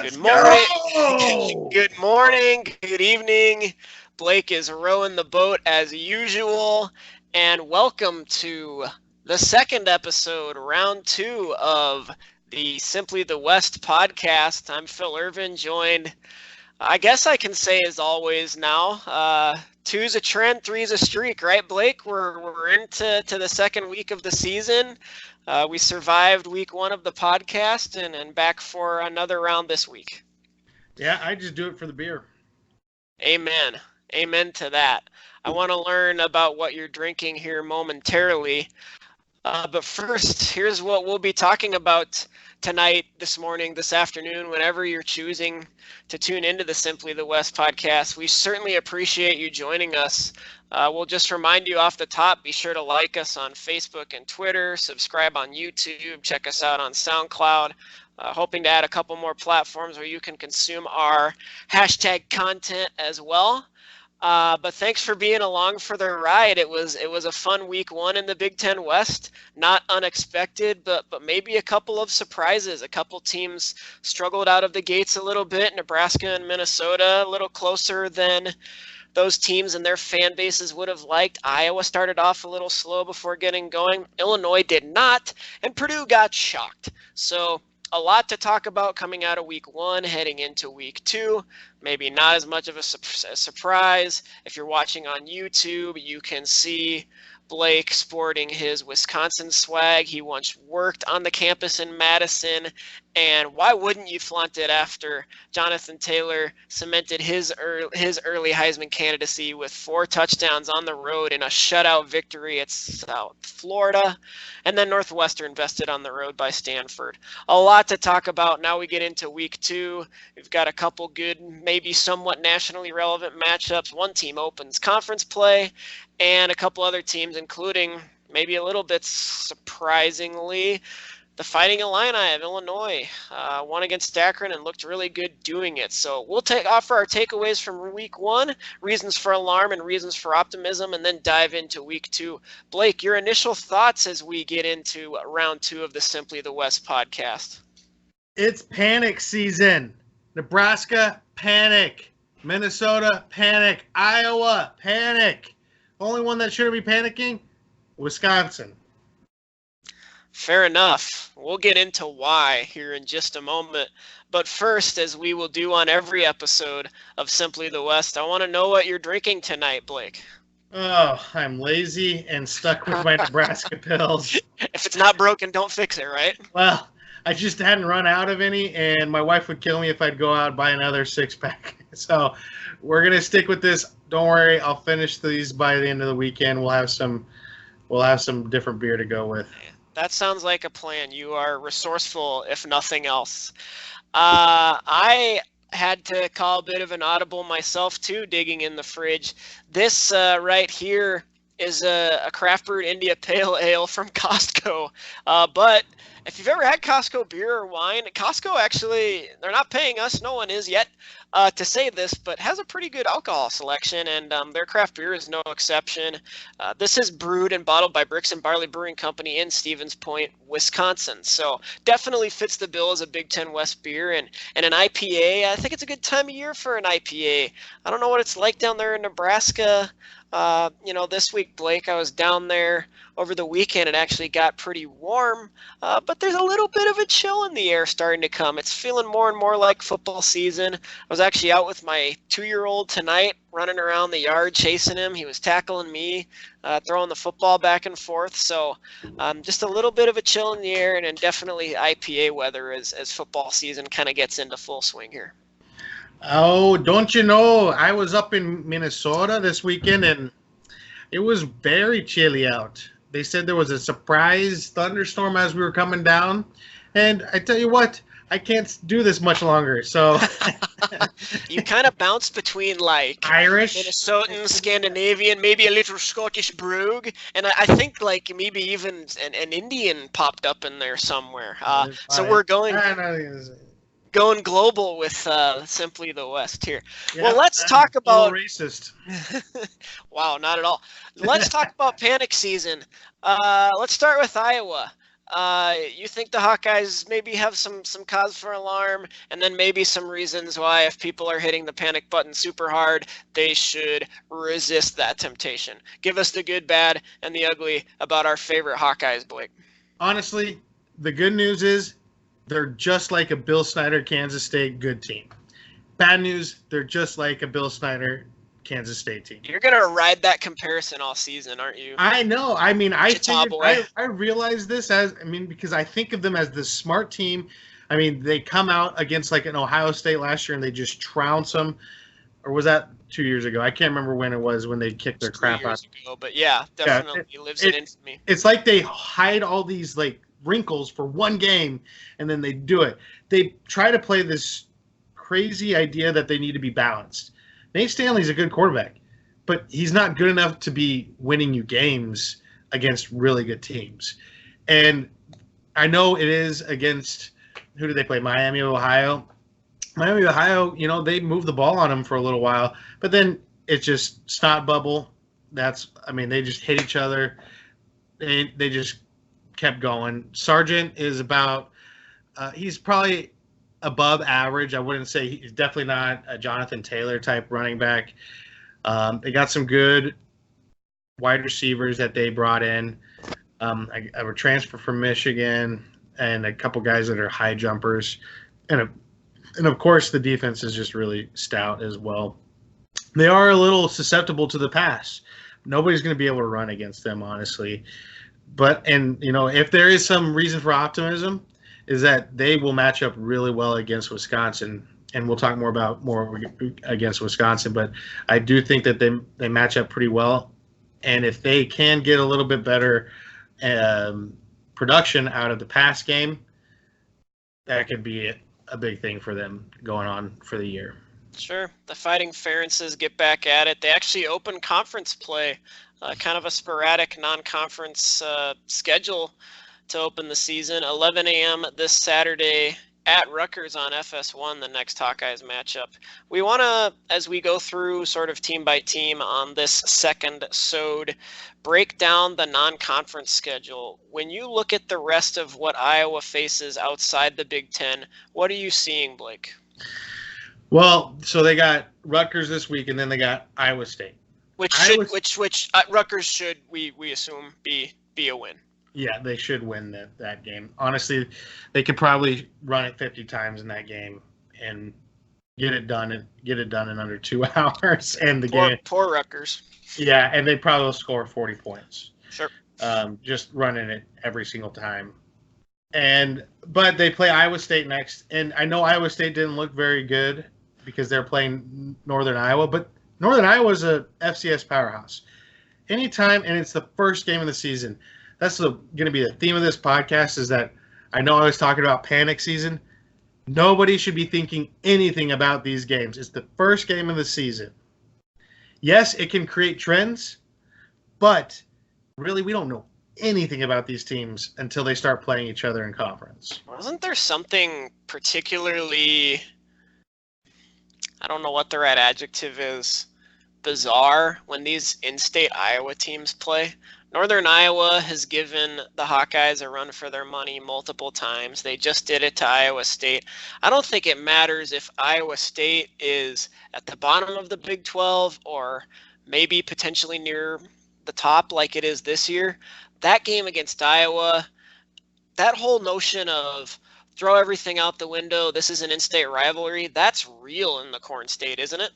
Good morning. Good morning. Good evening. Blake is rowing the boat as usual. And welcome to the second episode, round 2 of the Simply the West podcast. I'm Phil Irvin, joined, I guess I can say as always now, 2's a trend, 3's a streak, right, Blake? We're into the second week of the season. We survived week 1 of the podcast and back for another round this week. Yeah, I just do it for the beer. Amen. Amen to that. I want to learn about what you're drinking here momentarily. But first, here's what we'll be talking about tonight, this morning, this afternoon, whenever you're choosing to tune into the Simply the West podcast. We certainly appreciate you joining us. We'll just remind you off the top, be sure to like us on Facebook and Twitter, subscribe on YouTube, check us out on SoundCloud. Hoping to add a couple more platforms where you can consume our hashtag content as well. But thanks for being along for the ride. It was a fun week 1 in the Big Ten West. Not unexpected, but maybe a couple of surprises. A couple teams struggled out of the gates a little bit. Nebraska and Minnesota a little closer than those teams and their fan bases would have liked. Iowa started off a little slow before getting going. Illinois did not, and Purdue got shocked. So a lot to talk about coming out of week 1, heading into week 2. Maybe not as much of a surprise. If you're watching on YouTube, you can see Blake sporting his Wisconsin swag. He once worked on the campus in Madison, and why wouldn't you flaunt it after Jonathan Taylor cemented his early Heisman candidacy with 4 touchdowns on the road in a shutout victory at South Florida, and then Northwestern bested on the road by Stanford. A lot to talk about. Now we get into week 2. We've got a couple good, maybe somewhat nationally relevant matchups. One team opens conference play, and a couple other teams, including maybe a little bit surprisingly, the Fighting Illini of Illinois won against Akron and looked really good doing it. So we'll offer our takeaways from week 1, reasons for alarm and reasons for optimism, and then dive into week 2. Blake, your initial thoughts as we get into round 2 of the Simply the West podcast. It's panic season. Nebraska, panic. Minnesota, panic. Iowa, panic. Only one that shouldn't be panicking, Wisconsin. Fair enough. We'll get into why here in just a moment. But first, as we will do on every episode of Simply the West, I want to know what you're drinking tonight, Blake. Oh, I'm lazy and stuck with my Nebraska pills. If it's not broken, don't fix it, right? Well, I just hadn't run out of any, and my wife would kill me if I'd go out and buy another 6-pack. So we're going to stick with this. Don't worry, I'll finish these by the end of the weekend. We'll have some different beer to go with. That sounds like a plan. You are resourceful, if nothing else. I had to call a bit of an audible myself, too, digging in the fridge. This right here is a craft brewed India Pale Ale from Costco. But if you've ever had Costco beer or wine, Costco actually, they're not paying us, no one is yet, to say this, but has a pretty good alcohol selection, and their craft beer is no exception. This is brewed and bottled by Bricks and Barley Brewing Company in Stevens Point, Wisconsin. So definitely fits the bill as a Big Ten West beer, and an IPA. I think it's a good time of year for an IPA. I don't know what it's like down there in Nebraska. This week, Blake, I was down there over the weekend. It actually got pretty warm, but there's a little bit of a chill in the air starting to come. It's feeling more and more like football season. I was actually out with my 2-year-old tonight, running around the yard, chasing him. He was tackling me, throwing the football back and forth. So just a little bit of a chill in the air, and definitely IPA weather as football season kind of gets into full swing here. Oh, don't you know, I was up in Minnesota this weekend, and it was very chilly out. They said there was a surprise thunderstorm as we were coming down, and I tell you what, I can't do this much longer, so... You kind of bounce between, like, Irish, Minnesotan, Scandinavian, maybe a little Scottish brogue, and I think, like, maybe even an Indian popped up in there somewhere. So we're going global with Simply the West here. Yeah, well, let's talk about racist. Wow, not at all. Let's talk about panic season. Let's start with Iowa. You think the Hawkeyes maybe have some cause for alarm, and then maybe some reasons why, if people are hitting the panic button super hard, they should resist that temptation. Give us the good, bad, and the ugly about our favorite Hawkeyes, Blake. Honestly, the good news is they're just like a Bill Snyder Kansas State good team. Bad news, they're just like a Bill Snyder Kansas State team. You're gonna ride that comparison all season, aren't you? I know. I mean, Boy. I realize this because I think of them as this smart team. I mean, they come out against like an Ohio State last year and they just trounce them. Or was that 2 years ago? I can't remember when it was when they kicked their crap out. But yeah, definitely lives in infamy. It's like they hide all these like wrinkles for one game and then they do it. They try to play this crazy idea that they need to be balanced. Nate Stanley's a good quarterback, but he's not good enough to be winning you games against really good teams. And I know it is against, who do they play? Miami, Ohio. Miami, Ohio, they moved the ball on them for a little while, but then it's just snot bubble. They just hit each other. They just kept going. Sargent is about, he's probably above average. I wouldn't say he's definitely not a Jonathan Taylor type running back. They got some good wide receivers that they brought in. I have a transfer from Michigan and a couple guys that are high jumpers. And of course, the defense is just really stout as well. They are a little susceptible to the pass. Nobody's going to be able to run against them, honestly. But if there is some reason for optimism, is that they will match up really well against Wisconsin, and we'll talk more against Wisconsin. But I do think that they match up pretty well, and if they can get a little bit better production out of the pass game, that could be a big thing for them going on for the year. Sure. The Fighting Ferences get back at it. They actually open conference play, kind of a sporadic non-conference schedule to open the season. 11 a.m. this Saturday at Rutgers on FS1, the next Hawkeyes matchup. We want to, as we go through sort of team by team on this second SOD, break down the non-conference schedule. When you look at the rest of what Iowa faces outside the Big Ten, what are you seeing, Blake? Well, so they got Rutgers this week, and then they got Iowa State. Which Rutgers should, we assume, be a win. Yeah, they should win that game. Honestly, they could probably run it 50 times in that game and get it done in under 2 hours. And poor Rutgers. Yeah, and they probably will score 40 points. Sure. Just running it every single time. But they play Iowa State next, and I know Iowa State didn't look very good because they're playing Northern Iowa, but Northern Iowa is a FCS powerhouse. Anytime, and it's the first game of the season. That's going to be the theme of this podcast, is that I know I was talking about panic season. Nobody should be thinking anything about these games. It's the first game of the season. Yes, it can create trends, but really we don't know anything about these teams until they start playing each other in conference. Wasn't there something particularly, I don't know what the right adjective is, bizarre when these in-state Iowa teams play? Northern Iowa has given the Hawkeyes a run for their money multiple times. They just did it to Iowa State. I don't think it matters if Iowa State is at the bottom of the Big 12 or maybe potentially near the top like it is this year. That game against Iowa, that whole notion of throw everything out the window, this is an in-state rivalry, that's real in the Corn State, isn't it?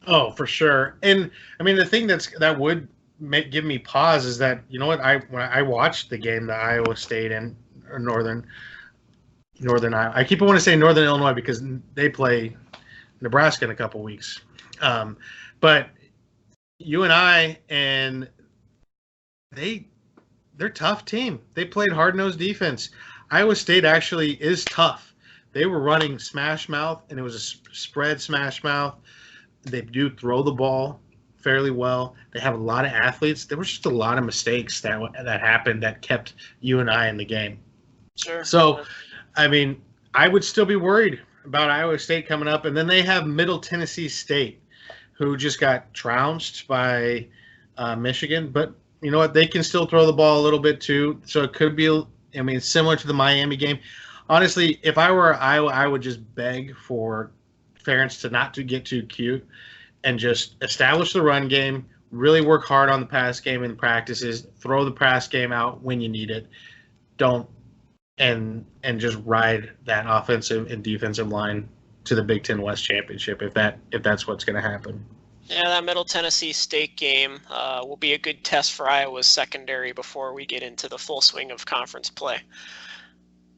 Oh, for sure. And I mean, the thing that would give me pause is that, you know what, when I watched the game, the Iowa State and Northern Iowa, I keep wanting to say Northern Illinois because they play Nebraska in a couple weeks. But UNI, and they're a tough team. They played hard-nosed defense. Iowa State actually is tough. They were running smash mouth, and it was a spread smash mouth. They do throw the ball fairly well. They have a lot of athletes. There was just a lot of mistakes that happened that kept UNI in the game. Sure. So, I mean, I would still be worried about Iowa State coming up. And then they have Middle Tennessee State, who just got trounced by Michigan. But you know what? They can still throw the ball a little bit too. So it could be I mean, it's similar to the Miami game. Honestly, if I were Iowa, I would just beg for Ferentz to not to get too cute and just establish the run game, really work hard on the pass game in practices, throw the pass game out when you need it. Don't and just ride that offensive and defensive line to the Big Ten West Championship if that's what's going to happen. Yeah, that Middle Tennessee State game will be a good test for Iowa's secondary before we get into the full swing of conference play.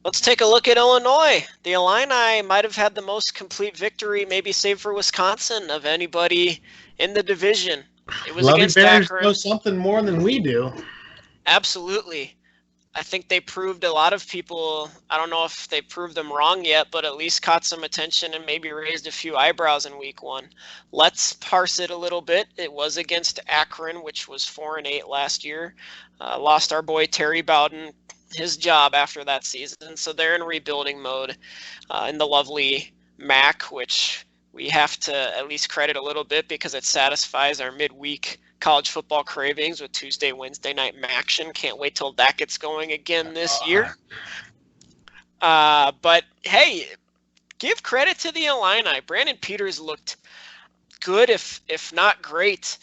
Let's take a look at Illinois. The Illini might have had the most complete victory, maybe save for Wisconsin, of anybody in the division. It was Lovey against Bears Akron. know something more than we do. Absolutely. I think they proved a lot of people, I don't know if they proved them wrong yet, but at least caught some attention and maybe raised a few eyebrows in week one. Let's parse it a little bit. It was against Akron, which was 4-8 last year. Lost our boy Terry Bowden his job after that season, so they're in rebuilding mode in the lovely MAC, which we have to at least credit a little bit because it satisfies our midweek college football cravings with Tuesday, Wednesday night action. Can't wait till that gets going again this year. But hey, give credit to the Illini. Brandon Peters looked good, if not great.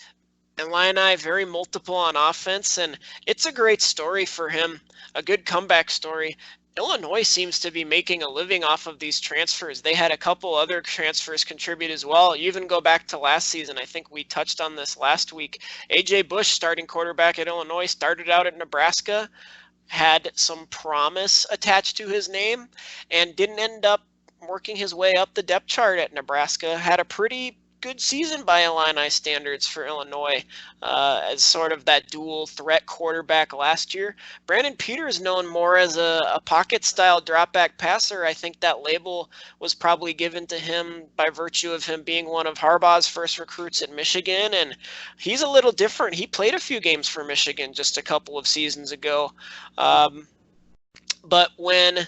Illini very multiple on offense, and it's a great story for him, a good comeback story. Illinois seems to be making a living off of these transfers. They had a couple other transfers contribute as well. You even go back to last season. I think we touched on this last week. A.J. Bush, starting quarterback at Illinois, started out at Nebraska, had some promise attached to his name, and didn't end up working his way up the depth chart at Nebraska. Had a pretty good season by Illini standards for Illinois as sort of that dual threat quarterback last year. Brandon Peters known more as a pocket style drop back passer. I think that label was probably given to him by virtue of him being one of Harbaugh's first recruits at Michigan, and he's a little different. He played a few games for Michigan just a couple of seasons ago. But when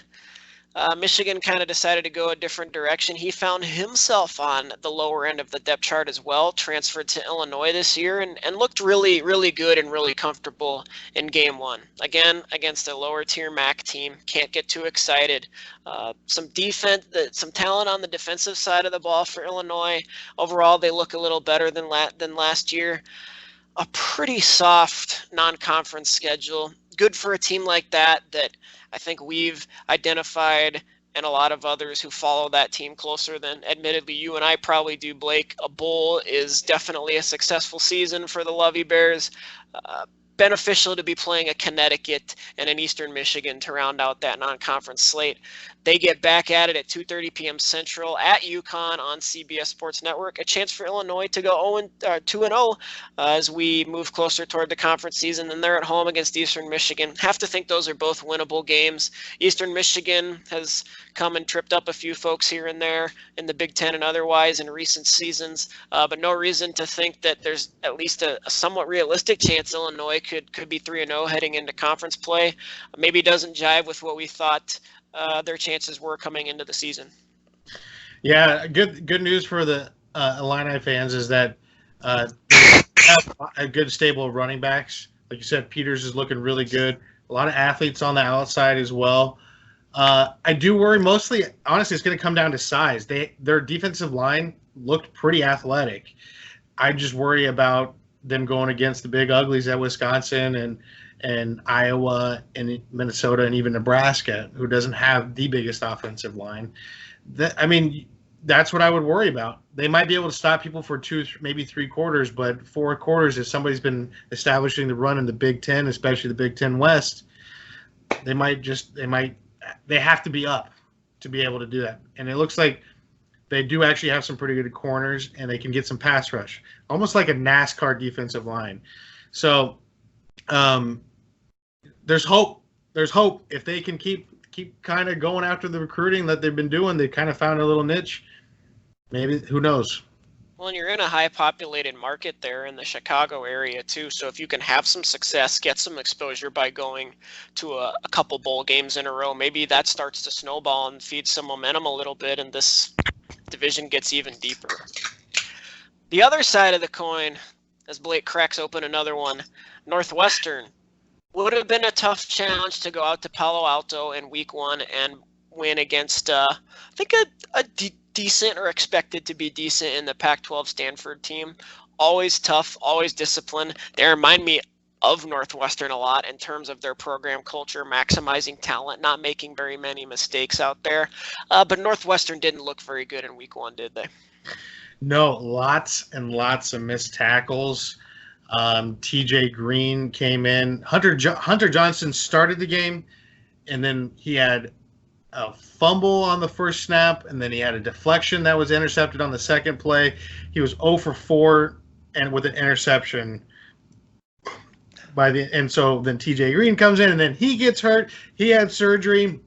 Michigan kind of decided to go a different direction, he found himself on the lower end of the depth chart as well, transferred to Illinois this year, and looked really, really good and really comfortable in game one. Again, against a lower tier MAC team. Can't get too excited. Some defense, some talent on the defensive side of the ball for Illinois. Overall, they look a little better than last year. A pretty soft non-conference schedule. Good for a team like that I think we've identified, and a lot of others who follow that team closer than admittedly you and I probably do, Blake. A bowl is definitely a successful season for the Lovey Bears. Beneficial to be playing a Connecticut and an Eastern Michigan to round out that non-conference slate. They get back at it at 2:30 p.m. Central at UConn on CBS Sports Network. A chance for Illinois to go 2-0 as we move closer toward the conference season. And they're at home against Eastern Michigan. Have to think those are both winnable games. Eastern Michigan has come and tripped up a few folks here and there in the Big Ten and otherwise in recent seasons, but no reason to think that there's at least a somewhat realistic chance Illinois could be 3-0 heading into conference play. Maybe doesn't jive with what we thought their chances were coming into the season. Yeah, good news for the Illini fans is that they have a good stable of running backs. Like you said, Peters is looking really good. A lot of athletes on the outside as well. I do worry mostly, honestly, it's going to come down to size. Their defensive line looked pretty athletic. I just worry about them going against the big uglies at Wisconsin and Iowa and Minnesota and even Nebraska, who doesn't have the biggest offensive line. That's what I would worry about. They might be able to stop people for 2, maybe 3 quarters, but 4 quarters, if somebody's been establishing the run in the Big Ten, especially the Big Ten West, they have to be up to be able to do that. And it looks like they do actually have some pretty good corners, and they can get some pass rush, almost like a NASCAR defensive line. So there's hope. There's hope if they can keep kind of going after the recruiting that they've been doing. They kind of found a little niche. Maybe, who knows? Well, and you're in a high populated market there in the Chicago area too. So if you can have some success, get some exposure by going to a couple bowl games in a row, maybe that starts to snowball and feed some momentum a little bit, and this division gets even deeper. The other side of the coin, as Blake cracks open another one, Northwestern. Would have been a tough challenge to go out to Palo Alto in week 1 and win against, I think, a decent or expected to be decent in the Pac-12 Stanford team. Always tough, always disciplined. They remind me of Northwestern a lot in terms of their program culture, maximizing talent, not making very many mistakes out there. But Northwestern didn't look very good in week 1, did they? No, lots and lots of missed tackles. TJ Green came in. Hunter Johnson started the game, and then he had a fumble on the first snap, and then he had a deflection that was intercepted on the second play. He was 0 for 4 and with an interception and so then TJ Green comes in, and then he gets hurt. He had surgery.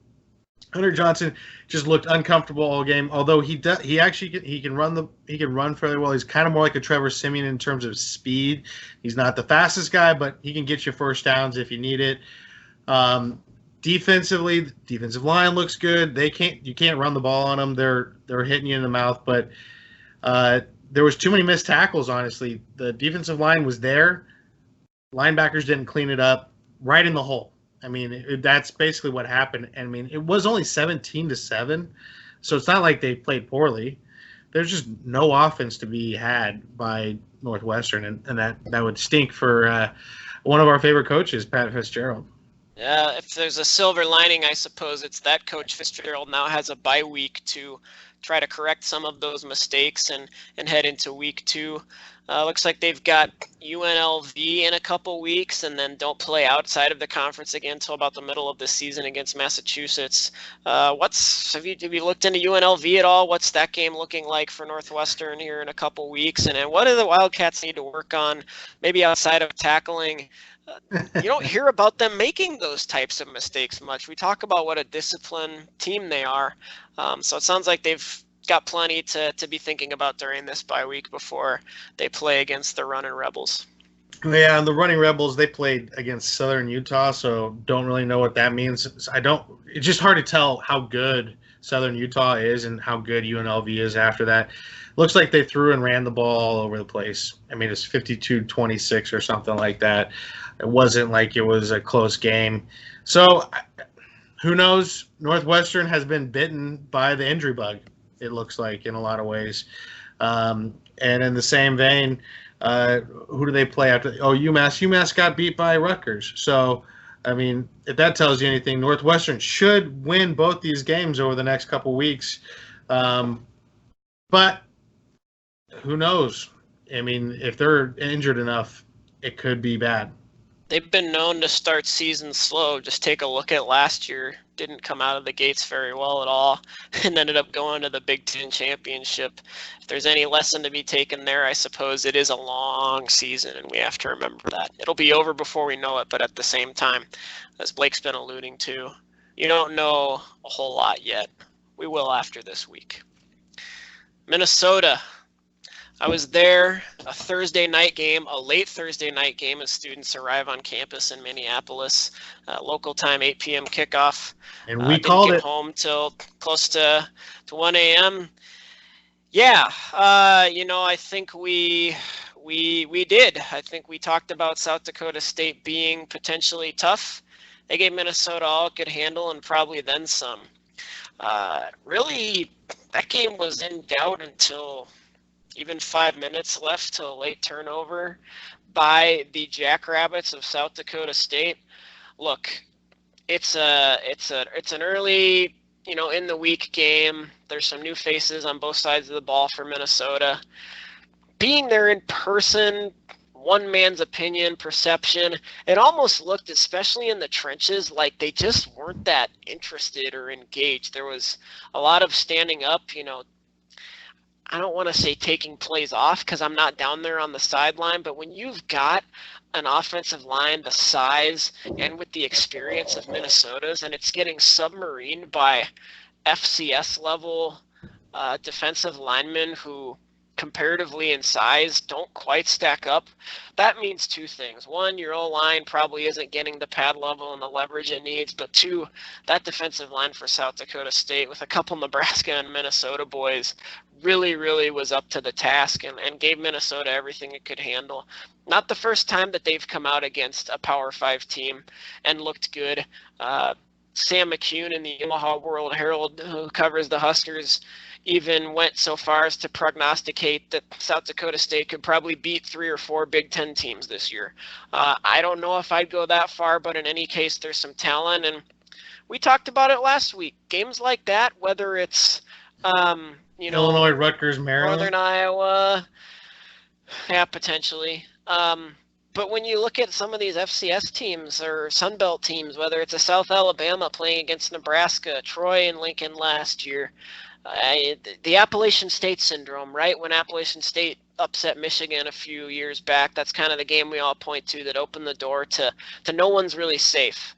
Hunter Johnson just looked uncomfortable all game. Although he can run fairly well. He's kind of more like a Trevor Siemian in terms of speed. He's not the fastest guy, but he can get you first downs if you need it. Defensively, the defensive line looks good. You can't run the ball on them. They're hitting you in the mouth, but there was too many missed tackles. Honestly, the defensive line was there. Linebackers didn't clean it up, right in the hole. I mean, that's basically what happened. I mean, it was only 17-7, so it's not like they played poorly. There's just no offense to be had by Northwestern, and that would stink for one of our favorite coaches, Pat Fitzgerald. Yeah, if there's a silver lining, I suppose it's that Coach Fitzgerald now has a bye week to try to correct some of those mistakes and head into week 2. Looks like they've got UNLV in a couple weeks and then don't play outside of the conference again until about the middle of the season against Massachusetts. Have you looked into UNLV at all? What's that game looking like for Northwestern here in a couple weeks? And what do the Wildcats need to work on, maybe outside of tackling? You don't hear about them making those types of mistakes much. We talk about what a disciplined team they are. So it sounds like they've got plenty to be thinking about during this bye week before they play against the Running Rebels. Yeah, and the Running Rebels, they played against Southern Utah, so don't really know what that means. It's just hard to tell how good Southern Utah is and how good UNLV is after that. Looks like they threw and ran the ball all over the place. I mean, it's 52-26 or something like that. It wasn't like it was a close game. So who knows? Northwestern has been bitten by the injury bug, it looks like, in a lot of ways. And in the same vein, who do they play after? Oh, UMass. UMass got beat by Rutgers. So, I mean, if that tells you anything, Northwestern should win both these games over the next couple weeks. But who knows? I mean, if they're injured enough, it could be bad. They've been known to start seasons slow. Just take a look at last year. Didn't come out of the gates very well at all and ended up going to the Big Ten championship. If there's any lesson to be taken there, I suppose it is a long season, and we have to remember that. It'll be over before we know it, but at the same time, as Blake's been alluding to, you don't know a whole lot yet. We will after this week. Minnesota. I was there, a Thursday night game, a late Thursday night game as students arrive on campus in Minneapolis, local time 8 p.m. kickoff. And we called it. Didn't get home till close to 1 a.m. Yeah, I think we did. I think we talked about South Dakota State being potentially tough. They gave Minnesota all it could handle and probably then some. Really, that game was in doubt until even 5 minutes left till a late turnover by the Jackrabbits of South Dakota State. Look, it's an early, in the week game. There's some new faces on both sides of the ball for Minnesota. Being there in person, one man's opinion, perception, it almost looked, especially in the trenches, like they just weren't that interested or engaged. There was a lot of standing up, I don't want to say taking plays off because I'm not down there on the sideline, but when you've got an offensive line the size and with the experience of Minnesota's and it's getting submarined by FCS level defensive linemen who comparatively in size don't quite stack up, that means two things. One, your O-line probably isn't getting the pad level and the leverage it needs, but two, that defensive line for South Dakota State with a couple Nebraska and Minnesota boys really was up to the task and gave Minnesota everything it could handle. Not the first time that they've come out against a Power 5 team and looked good. Sam McCune in the Omaha World Herald, who covers the Huskers, even went so far as to prognosticate that South Dakota State could probably beat 3 or 4 Big Ten teams this year. I don't know if I'd go that far, but in any case, there's some talent. And we talked about it last week. Games like that, whether it's, Illinois, Rutgers, Maryland, Northern Iowa, yeah, potentially. But when you look at some of these FCS teams or Sun Belt teams, whether it's a South Alabama playing against Nebraska, Troy and Lincoln last year, the Appalachian State syndrome, right? When Appalachian State upset Michigan a few years back, that's kind of the game we all point to that opened the door to no one's really safe.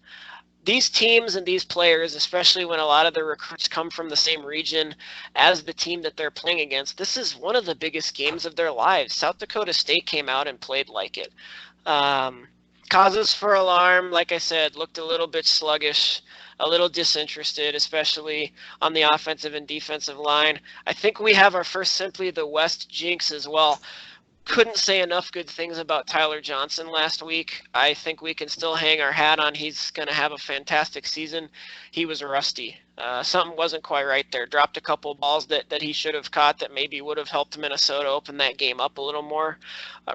These teams and these players, especially when a lot of the recruits come from the same region as the team that they're playing against, this is one of the biggest games of their lives. South Dakota State came out and played like it. Causes for alarm, like I said, looked a little bit sluggish, a little disinterested, especially on the offensive and defensive line. I think we have our first Simply the West jinx as well. Couldn't say enough good things about Tyler Johnson last week. I think we can still hang our hat on he's going to have a fantastic season. He was rusty. Something wasn't quite right there. Dropped a couple balls that he should have caught that maybe would have helped Minnesota open that game up a little more.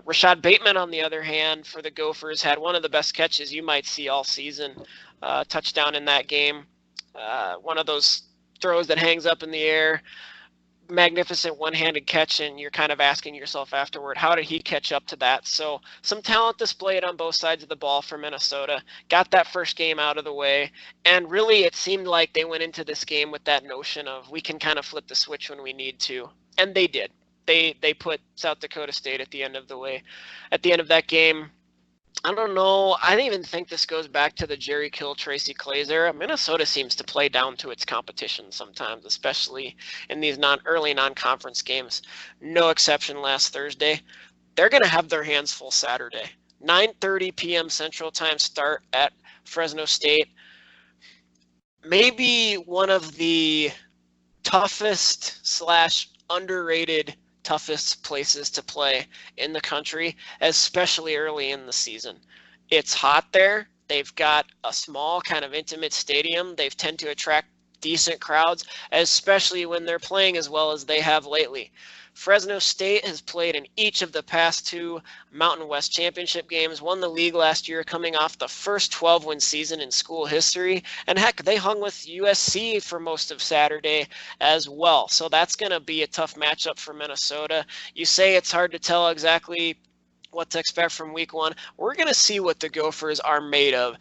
Rashad Bateman, on the other hand, for the Gophers, had one of the best catches you might see all season. Touchdown in that game. One of those throws that hangs up in the air. Magnificent one-handed catch, and you're kind of asking yourself afterward, how did he catch up to that? So some talent displayed on both sides of the ball for Minnesota. Got that first game out of the way, and really it seemed like they went into this game with that notion of we can kind of flip the switch when we need to, and they did. They put South Dakota State at the end of that game. I don't know. I don't even think this goes back to the Jerry Kill, Tracy Claeys era. Minnesota seems to play down to its competition sometimes, especially in these early non-conference games. No exception last Thursday. They're going to have their hands full Saturday. 9:30 p.m. Central Time start at Fresno State. Maybe one of the toughest / underrated toughest places to play in the country, especially early in the season. It's hot there. They've got a small kind of intimate stadium. They tend to attract decent crowds, especially when they're playing as well as they have lately. Fresno State has played in each of the past 2 Mountain West Championship games, won the league last year coming off the first 12-win season in school history, and heck, they hung with USC for most of Saturday as well. So that's going to be a tough matchup for Minnesota. You say it's hard to tell exactly what to expect from week 1. We're going to see what the Gophers are made of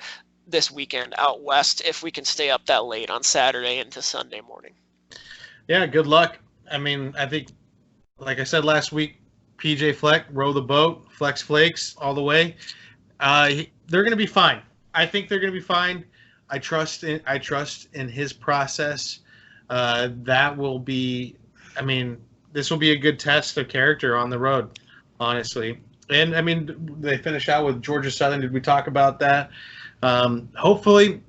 this weekend out west if we can stay up that late on Saturday into Sunday morning. Yeah, good luck. I mean, I think, like I said last week, PJ Fleck, row the boat, Flex Flakes all the way. They're going to be fine. I think they're going to be fine. I trust in his process. That will be, I mean, this will be a good test of character on the road, honestly. And, I mean, they finish out with Georgia Southern. Did we talk about that? Hopefully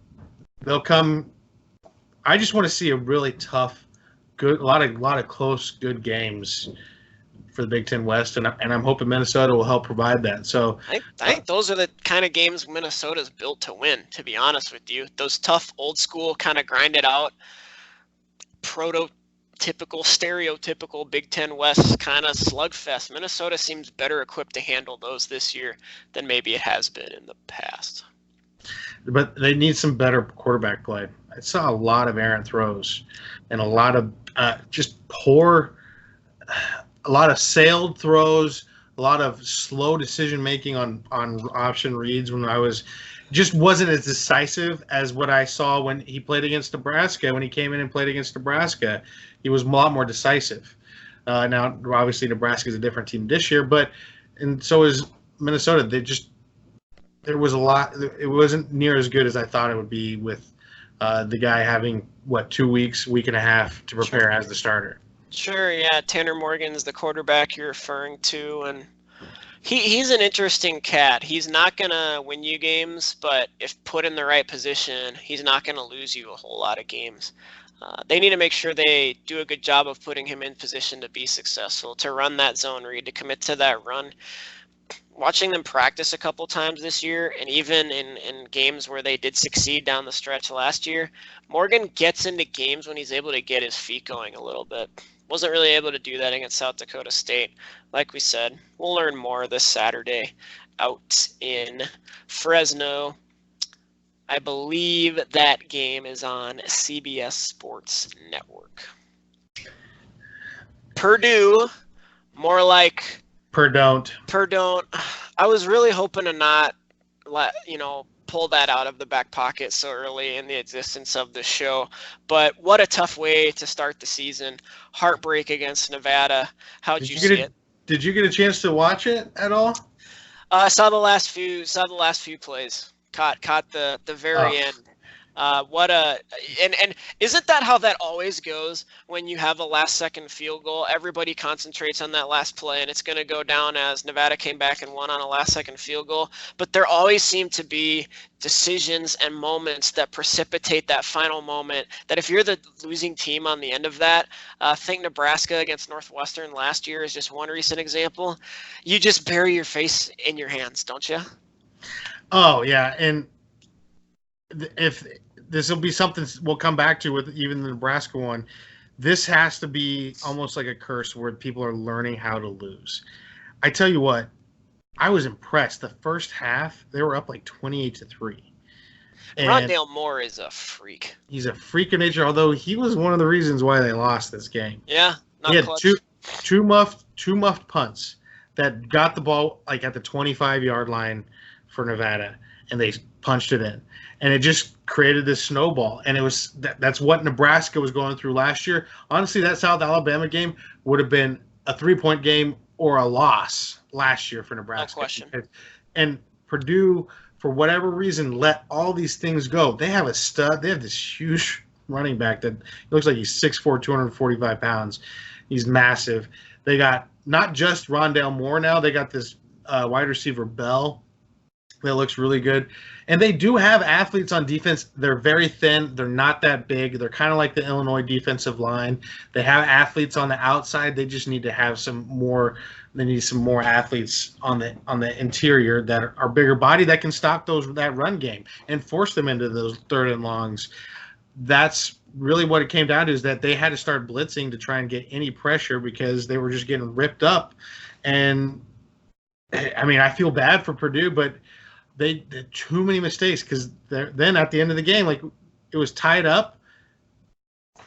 they'll come. I just want to see a really tough, good, a lot of close, good games for the Big Ten West, and I'm hoping Minnesota will help provide that. So I think those are the kind of games Minnesota's built to win, to be honest with you. Those tough, old school, kind of grinded out, stereotypical Big Ten West kind of slugfest. Minnesota seems better equipped to handle those this year than maybe it has been in the past. But they need some better quarterback play. I saw a lot of errant throws and a lot of just poor, a lot of sailed throws, a lot of slow decision making on option reads when just wasn't as decisive as what I saw when he played against Nebraska. When he came in and played against Nebraska, he was a lot more decisive. Now, obviously, Nebraska is a different team this year, and so is Minnesota. There was a lot. It wasn't near as good as I thought it would be with the guy having, 2 weeks, week and a half to prepare as the starter. Sure, yeah. Tanner Morgan's the quarterback you're referring to, and he's an interesting cat. He's not gonna win you games, but if put in the right position, he's not gonna lose you a whole lot of games. They need to make sure they do a good job of putting him in position to be successful, to run that zone read, to commit to that run. Watching them practice a couple times this year, and even in games where they did succeed down the stretch last year, Morgan gets into games when he's able to get his feet going a little bit. Wasn't really able to do that against South Dakota State. Like we said, we'll learn more this Saturday out in Fresno. I believe that game is on CBS Sports Network. Purdue, more like Perdon't. I was really hoping to not pull that out of the back pocket so early in the existence of the show. But what a tough way to start the season. Heartbreak against Nevada. How'd you see it? Did you get a chance to watch it at all? I saw the last few plays. Caught the very end. And isn't that how that always goes when you have a last second field goal? Everybody concentrates on that last play, and it's going to go down as Nevada came back and won on a last second field goal. But there always seem to be decisions and moments that precipitate that final moment, that if you're the losing team on the end of that, I think Nebraska against Northwestern last year is just one recent example. You just bury your face in your hands, don't you? Oh, yeah. And if this will be something we'll come back to with even the Nebraska one, this has to be almost like a curse where people are learning how to lose. I tell you what, I was impressed. The first half, they were up like 28-3. Rondale Moore is a freak. He's a freak of nature, although he was one of the reasons why they lost this game. Yeah, he had two muffed punts that got the ball like at the 25-yard line for Nevada, and they punched it in. And it just created this snowball. And it was that's what Nebraska was going through last year. Honestly, that South Alabama game would have been a 3-point game or a loss last year for Nebraska. No question. And Purdue, for whatever reason, let all these things go. They have a stud. They have this huge running back that looks like he's 6'4", 245 pounds. He's massive. They got not just Rondale Moore now. They got this wide receiver, Bell, that looks really good. And they do have athletes on defense. They're very thin. They're not that big. They're kind of like the Illinois defensive line. They have athletes on the outside. They just need to have some more. They need some more athletes on the interior that are bigger body that can stop that run game and force them into those third and longs. That's really what it came down to, is that they had to start blitzing to try and get any pressure because they were just getting ripped up. And I mean, I feel bad for Purdue, but they did too many mistakes because then at the end of the game, like it was tied up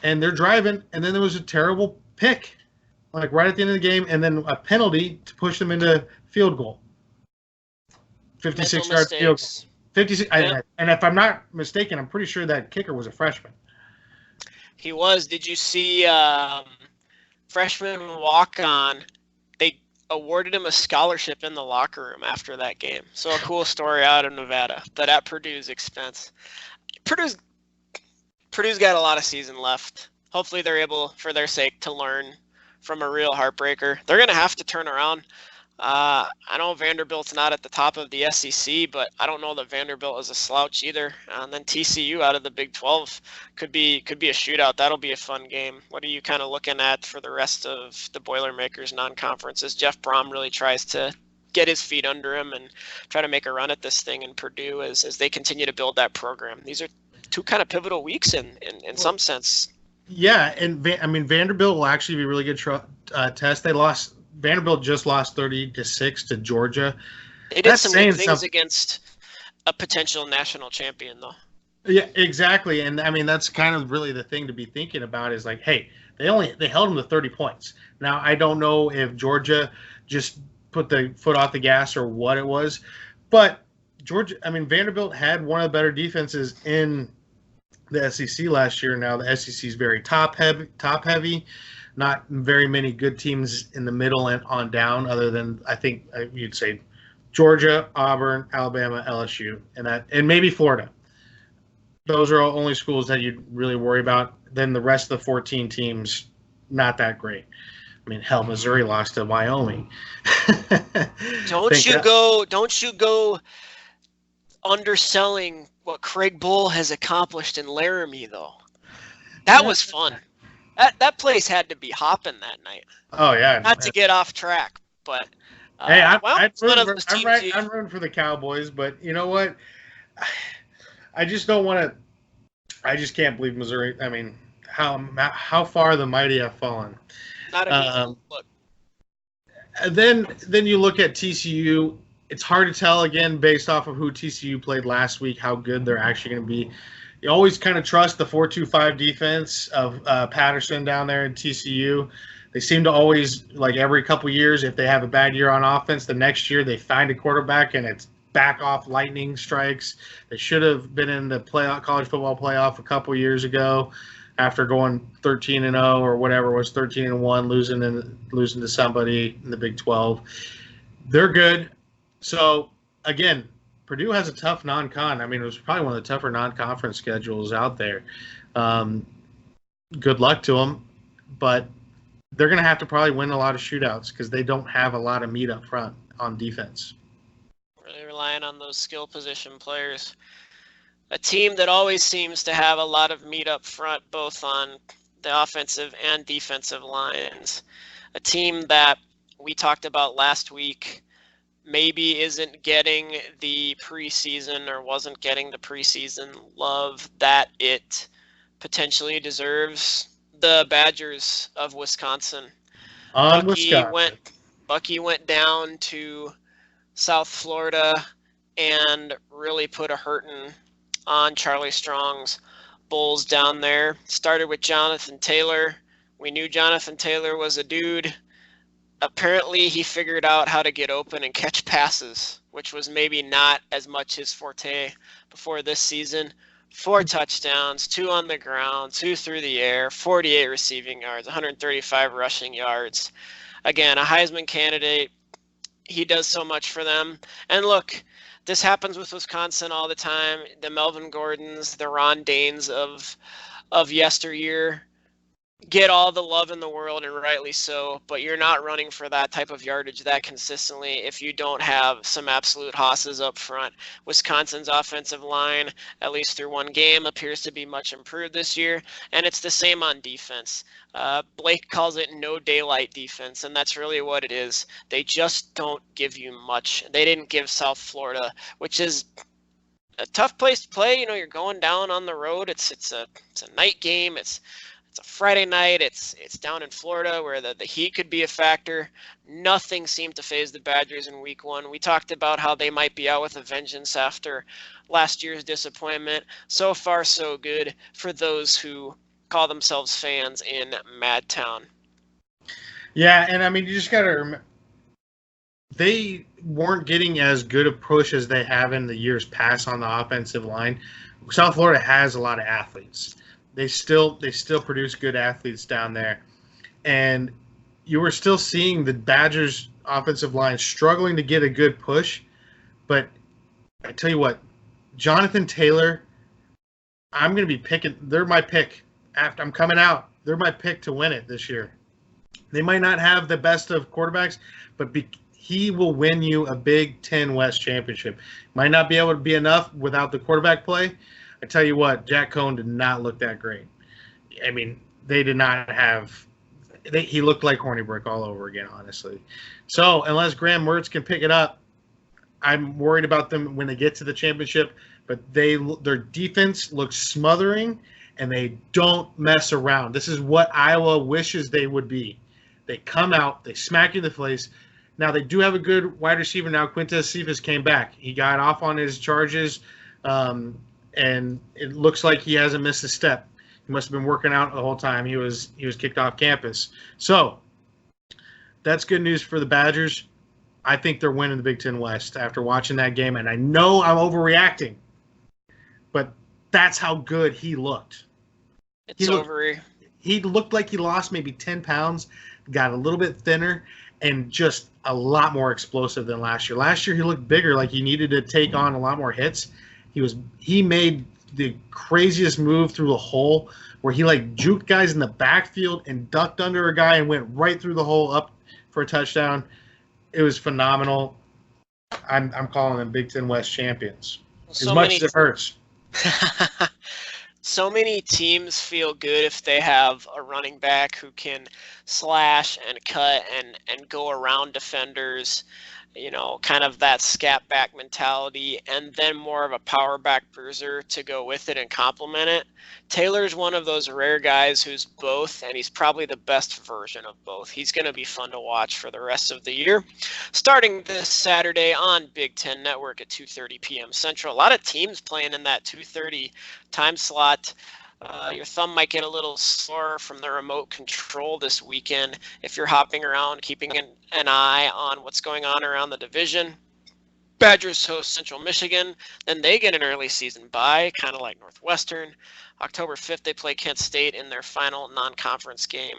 and they're driving, and then there was a terrible pick, like right at the end of the game, and then a penalty to push them into field goal. 56-yard field goal. 56. Yeah. And if I'm not mistaken, I'm pretty sure that kicker was a freshman. He was. Did you see freshman walk-on? They awarded him a scholarship in the locker room after that game. So a cool story out of Nevada, but at Purdue's expense. Purdue's got a lot of season left. Hopefully they're able, for their sake, to learn from a real heartbreaker. They're going to have to turn around. I know Vanderbilt's not at the top of the SEC, but I don't know that Vanderbilt is a slouch either. And then TCU out of the Big 12 could be a shootout. That'll be a fun game. What are you kind of looking at for the rest of the Boilermakers non-conference as Jeff Brom really tries to get his feet under him and try to make a run at this thing in Purdue as they continue to build that program? These are two kind of pivotal weeks in some sense. Yeah, and Vanderbilt will actually be a really good test. Vanderbilt just lost 30-6 to Georgia. They did some good things against a potential national champion, though. Yeah, exactly. And I mean, that's kind of really the thing to be thinking about is like, hey, they held them to 30 points. Now, I don't know if Georgia just put the foot off the gas or what it was, but Vanderbilt had one of the better defenses in the SEC last year. Now the SEC is very top heavy. Not very many good teams in the middle and on down, other than I think you'd say Georgia, Auburn, Alabama, LSU, and maybe Florida. Those are only schools that you'd really worry about. Then the rest of the 14 teams not that great. I mean, hell, Missouri lost to Wyoming. Don't you go underselling what Craig Bull has accomplished in Laramie, though. That was fun. That place had to be hopping that night. Oh yeah. Not to get off track, but hey, I'm rooting for the Cowboys, but you know what? I just don't want to. I just can't believe Missouri. I mean, how far the mighty have fallen. Not a look. Then you look at TCU. It's hard to tell again based off of who TCU played last week how good they're actually going to be. You always kind of trust the 4-2-5 defense of Patterson down there in TCU. They seem to always, like every couple years, if they have a bad year on offense, the next year they find a quarterback and it's back off lightning strikes. They should have been in the college football playoff a couple years ago after going 13-0 or whatever it was, 13-1, losing to somebody in the Big 12. They're good. So, again, Purdue has a tough non-con. I mean, it was probably one of the tougher non-conference schedules out there. Good luck to them. But they're going to have to probably win a lot of shootouts because they don't have a lot of meat up front on defense. Really relying on those skill position players. A team that always seems to have a lot of meat up front, both on the offensive and defensive lines. A team that we talked about last week maybe isn't getting the preseason or wasn't getting the preseason love that it potentially deserves. The Badgers of Wisconsin. Bucky went down to South Florida and really put a hurting on Charlie Strong's Bulls down there. Started with Jonathan Taylor. We knew Jonathan Taylor was a dude. Apparently, he figured out how to get open and catch passes, which was maybe not as much his forte before this season. 4 touchdowns, 2 on the ground, 2 through the air, 48 receiving yards, 135 rushing yards. Again, a Heisman candidate. He does so much for them. And look, this happens with Wisconsin all the time. The Melvin Gordons, the Ron Danes of yesteryear get all the love in the world, and rightly so, but you're not running for that type of yardage that consistently if you don't have some absolute hosses up front. Wisconsin's offensive line, at least through one game, appears to be much improved this year, and it's the same on defense. Blake calls it no daylight defense, and that's really what it is. They just don't give you much. They didn't give South Florida, which is a tough place to play. You know, you're going down on the road. It's a night game. It's a Friday night. It's down in Florida where the heat could be a factor. Nothing seemed to faze the Badgers in week 1. We talked about how they might be out with a vengeance after last year's disappointment. So far, so good for those who call themselves fans in Madtown. Yeah, and I mean, you just got to remember, they weren't getting as good a push as they have in the years past on the offensive line. South Florida has a lot of athletes. They still produce good athletes down there. And you were still seeing the Badgers offensive line struggling to get a good push. But I tell you what, Jonathan Taylor, I'm going to be picking. They're my pick. After I'm coming out, they're my pick to win it this year. They might not have the best of quarterbacks, but he will win you a Big Ten West championship. Might not be able to be enough without the quarterback play. I tell you what, Jack Cohn did not look that great. I mean, they did not have – he looked like Hornibrook all over again, honestly. So unless Graham Mertz can pick it up, I'm worried about them when they get to the championship. But their defense looks smothering, and they don't mess around. This is what Iowa wishes they would be. They come out, they smack you in the face. Now, they do have a good wide receiver now. Quintez Cephas came back. He got off on his charges, and it looks like he hasn't missed a step. He must have been working out the whole time he was kicked off campus. So that's good news for the Badgers. I think they're winning the Big Ten West after watching that game. And I know I'm overreacting, but that's how good he looked. He looked like he lost maybe 10 pounds, got a little bit thinner, and just a lot more explosive than last year. Last year he looked bigger, like he needed to take on a lot more hits. He made the craziest move through the hole where he like juked guys in the backfield and ducked under a guy and went right through the hole up for a touchdown. It was phenomenal. I'm calling them Big Ten West champions. As much as it hurts. So many teams feel good if they have a running back who can slash and cut and go around defenders, kind of that scat back mentality, and then more of a power back bruiser to go with it and complement it. Taylor's one of those rare guys who's both, and he's probably the best version of both. He's going to be fun to watch for the rest of the year. Starting this Saturday on Big Ten Network at 2:30 p.m. Central. A lot of teams playing in that 2:30 time slot. Your thumb might get a little sore from the remote control this weekend if you're hopping around, keeping an eye on what's going on around the division. Badgers host Central Michigan, then they get an early season bye, kind of like Northwestern. October 5th, they play Kent State in their final non-conference game.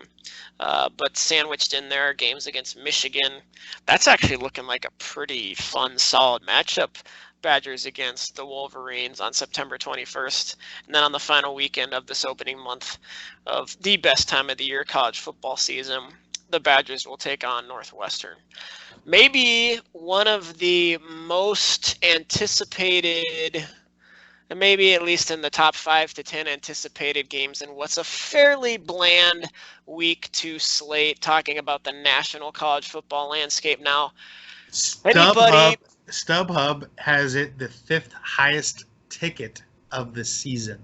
But sandwiched in there are games against Michigan. That's actually looking like a pretty fun, solid matchup. Badgers against the Wolverines on September 21st. And then on the final weekend of this opening month of the best time of the year, college football season, the Badgers will take on Northwestern. Maybe one of the most anticipated, and maybe at least in the top 5 to 10 anticipated games in what's a fairly bland week 2 slate, talking about the national college football landscape now. StubHub has it the 5th highest ticket of the season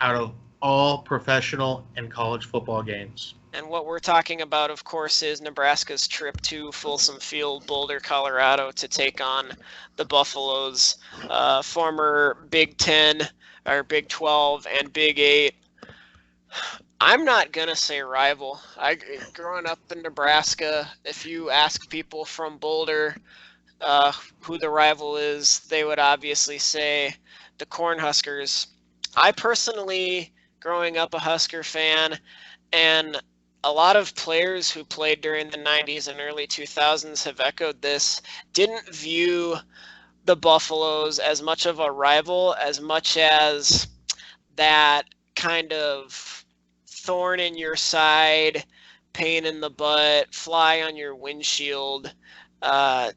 out of all professional and college football games. And what we're talking about, of course, is Nebraska's trip to Folsom Field, Boulder, Colorado, to take on the Buffaloes, former Big 10 or Big 12 and Big 8. I'm not going to say rival. Growing up in Nebraska, if you ask people from Boulder who the rival is, they would obviously say the Cornhuskers. I personally, growing up a Husker fan, and a lot of players who played during the 90s and early 2000s have echoed this, didn't view the Buffaloes as much of a rival, as much as that kind of thorn in your side, pain in the butt, fly on your windshield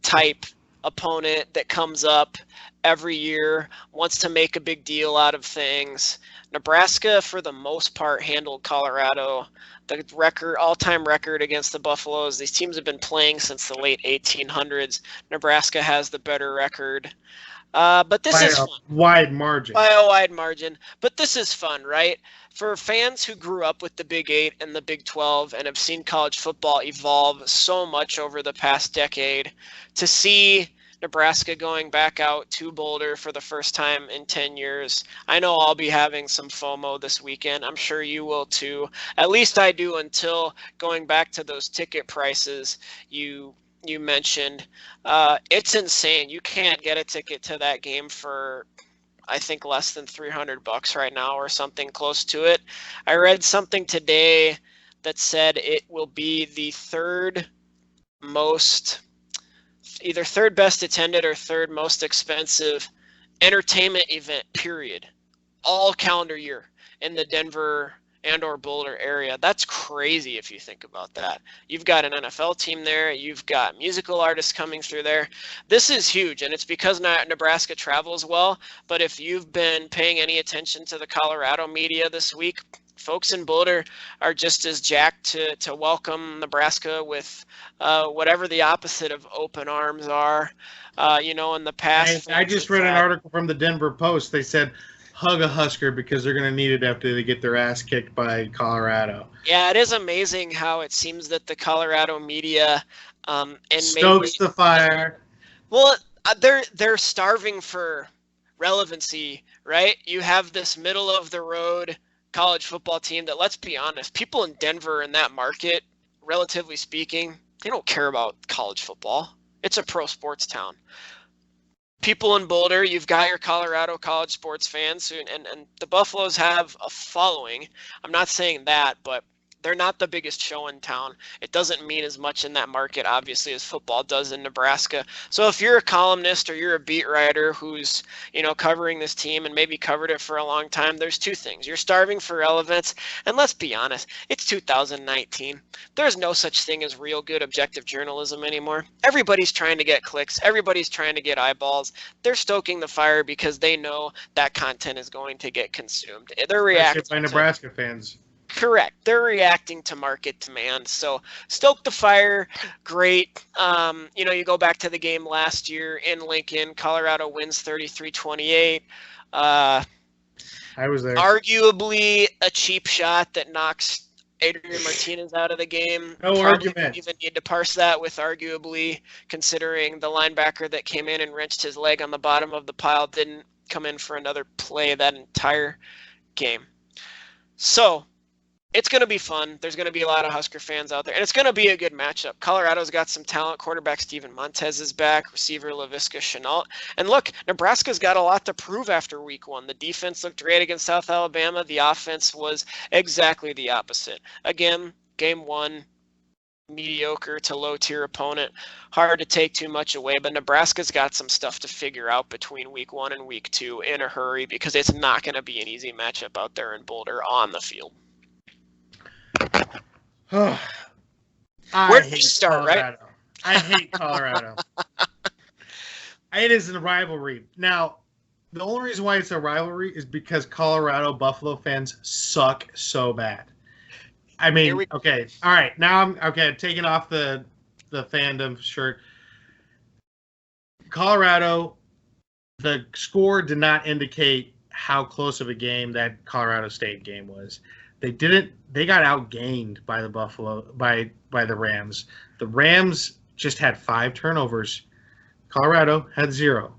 type opponent that comes up every year, wants to make a big deal out of things. Nebraska, for the most part, handled Colorado. The all-time record against the Buffaloes, these teams have been playing since the late 1800s. Nebraska has the better record. But this is fun. Wide margin. By a wide margin. But this is fun, right? For fans who grew up with the Big 8 and the Big 12 and have seen college football evolve so much over the past decade, to see Nebraska going back out to Boulder for the first time in 10 years. I know I'll be having some FOMO this weekend. I'm sure you will too. At least I do, until going back to those ticket prices you mentioned. It's insane. You can't get a ticket to that game for, I think, less than $300 right now, or something close to it. I read something today that said it will be the either third best attended or third most expensive entertainment event, period, all calendar year in the Denver and or Boulder area. That's crazy if you think about that. You've got an NFL team there. You've got musical artists coming through there. This is huge, and it's because Nebraska travels well. But if you've been paying any attention to the Colorado media this week, folks in Boulder are just as jacked to welcome Nebraska with whatever the opposite of open arms are. In the past. I just read an article from the Denver Post. They said, hug a Husker because they're going to need it after they get their ass kicked by Colorado. Yeah, it is amazing how it seems that the Colorado media stokes the fire. Well, they're starving for relevancy, right? You have this middle of the road college football team that, let's be honest, people in Denver in that market, relatively speaking, they don't care about college football. It's a pro sports town. People in Boulder, you've got your Colorado college sports fans, and the Buffaloes have a following. I'm not saying that, but They're not the biggest show in town. It doesn't mean as much in that market, obviously, as football does in Nebraska. So if you're a columnist or you're a beat writer who's, covering this team and maybe covered it for a long time, there's two things. You're starving for relevance, and let's be honest, it's 2019. There's no such thing as real good objective journalism anymore. Everybody's trying to get clicks. Everybody's trying to get eyeballs. They're stoking the fire because they know that content is going to get consumed. They're reacting by Nebraska fans. Correct. They're reacting to market demand. So stoke the fire. Great. You go back to the game last year in Lincoln. Colorado wins 33-28. I was there. Arguably a cheap shot that knocks Adrian Martinez out of the game. No argument. Don't even need to parse that with arguably, considering the linebacker that came in and wrenched his leg on the bottom of the pile didn't come in for another play that entire game. So it's going to be fun. There's going to be a lot of Husker fans out there, and it's going to be a good matchup. Colorado's got some talent. Quarterback Steven Montez is back. Receiver Laviska Shenault. And look, Nebraska's got a lot to prove after week one. The defense looked great against South Alabama. The offense was exactly the opposite. Again, game one, mediocre to low-tier opponent. Hard to take too much away, but Nebraska's got some stuff to figure out between week one and week two in a hurry, because it's not going to be an easy matchup out there in Boulder on the field. Where do you start, Colorado. Right? I hate Colorado. It is a rivalry. Now, the only reason why it's a rivalry is because Colorado Buffalo fans suck so bad. I mean, okay, all right. Now I'm taking off the fandom shirt. Colorado, the score did not indicate how close of a game that Colorado State game was. They got outgained by the Rams. The Rams just had 5 turnovers. Colorado had 0.